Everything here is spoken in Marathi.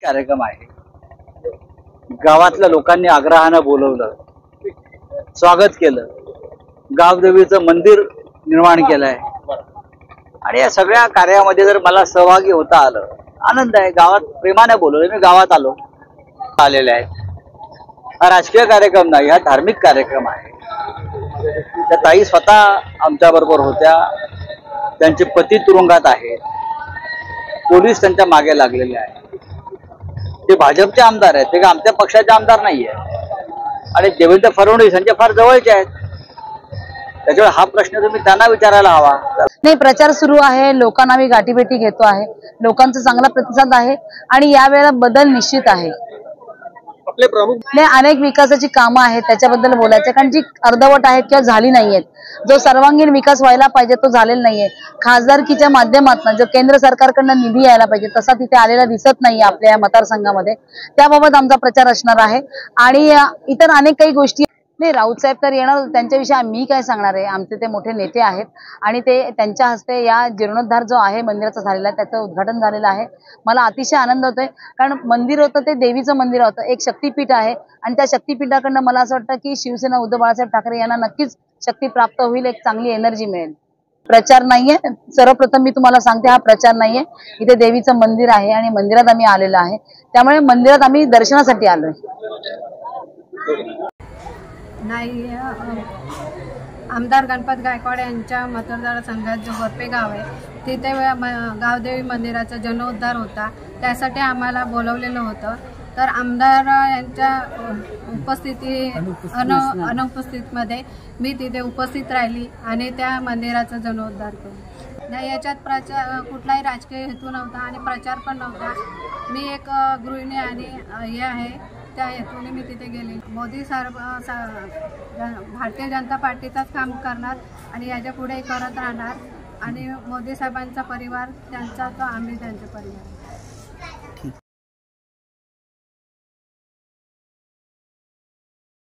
कार्यक्रम आहे। गावातल्या लोकांनी आग्रहानं बोलवलं, स्वागत केलं, गावदेवीचं मंदिर निर्माण केलंय आणि या सगळ्या कार्यामध्ये जर मला सहभागी होता आलं, आनंद आहे। गावात प्रेमाने बोलवलं, मी गावात आलेले आहेत। हा राजकीय कार्यक्रम नाही, हा धार्मिक कार्यक्रम आहे। त्या ताई स्वतः आमच्या बरोबर होत्या, त्यांचे पती तुरुंगात आहेत, पोलीस त्यांच्या मागे लागलेले आहेत। ते भाजपचे आमदार आहेत, ते आमच्या पक्षाचे आमदार नाहीये आणि देवेंद्र फडणवीस यांच्या फार जवळचे आहेत। त्याच्यामुळे हा प्रश्न तुम्ही त्यांना विचारायला हवा। नाही, प्रचार सुरू आहे, लोकांना मी गाठीभेटी घेतो आहे, लोकांचा चांगला प्रतिसाद आहे आणि यावेळेला बदल निश्चित आहे। आपले प्रमुख अनेक विकासाची कामं आहेत, त्याच्याबद्दल बोलायचं, कारण जी अर्धवट आहेत किंवा झाली नाहीयेत, जो सर्वांगीण विकास व्हायला पाहिजे तो झालेला नाहीये। खासदारकीच्या माध्यमातून जो केंद्र सरकारकडून निधी यायला पाहिजे तसा तिथे आलेला दिसत नाहीये आपल्या मतदारसंघामध्ये। त्याबाबत आमचा प्रचार असणार आहे आणि इतर अनेक काही गोष्टी। नाही, राऊत साहेब तर येणार, त्यांच्याविषयी मी काय सांगणार आहे। आमचे ते मोठे नेते आहेत आणि ते त्यांच्या हस्ते या जीर्णोद्धार जो आहे मंदिराचा झालेला आहे त्याचं उद्घाटन झालेलं आहे। मला अतिशय आनंद होतोय, कारण मंदिर होतं ते देवीचं मंदिर होतं, एक शक्तीपीठ आहे आणि त्या शक्तीपीठाकडनं मला असं वाटतं की शिवसेना उद्धव बाळासाहेब ठाकरे यांना नक्कीच शक्ती प्राप्त होईल, एक चांगली एनर्जी मिळेल। प्रचार नाहीये, सर्वप्रथम मी तुम्हाला सांगते, हा प्रचार नाहीये। इथे देवीचं मंदिर आहे आणि मंदिरात आम्ही आलेलो आहे, त्यामुळे मंदिरात आम्ही दर्शनासाठी आलोय। नाही, आमदार गणपत गायकवाड यांच्या मतदारसंघात जो गोरपे गाव आहे तिथे गावदेवी मंदिराचा जीर्णोद्धार होता, त्यासाठी आम्हाला बोलवलेलं होतं। तर आमदार यांच्या अनुपस्थितीमध्ये मी तिथे उपस्थित राहिली आणि त्या मंदिराचा जीर्णोद्धार केला। नाही, याच्यात कुठलाही राजकीय हेतू नव्हता आणि प्रचार पण नव्हता। मी एक गृहिणी आणि हे आहे, त्या हेतूने मी तिथे गेले। मोदी भारतीय जनता पार्टीचाच काम करणार आणि याच्या पुढे करत राहणार आणि मोदी साहेबांचा परिवार त्यांचा तो आम्ही त्यांचा परिवार।